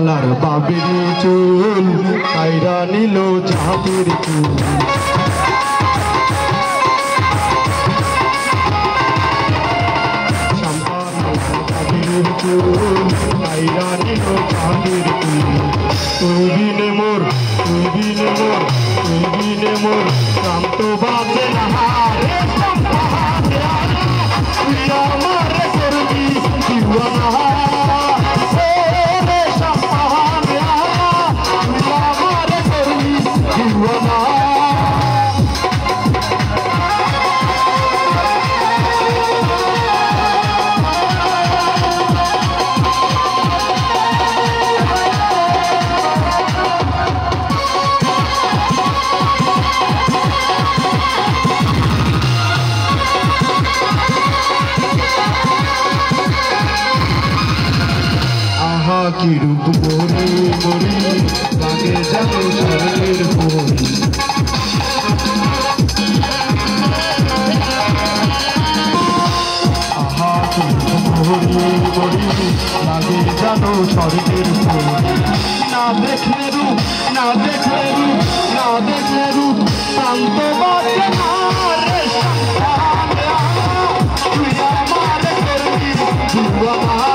colour বাবির চুল কাইরা নিল চাঁদের চুল বাবির চুল কাইরা নিল চাঁদের চুল তুই বিনে মোর শান্ত বাজে না রে তুই আমার করবি দিওয়ানা কি রূপ মরি মরি লাগে যেন স্বর্গের পরি আহা কি রূপ মরি মরি লাগে যেন স্বর্গের পরি না দেখলে রূপ শান্ত বাজে না রে তুই আমার করবি দিওয়ানা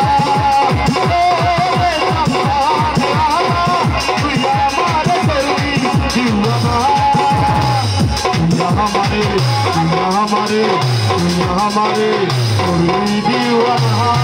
हमारे दीवाना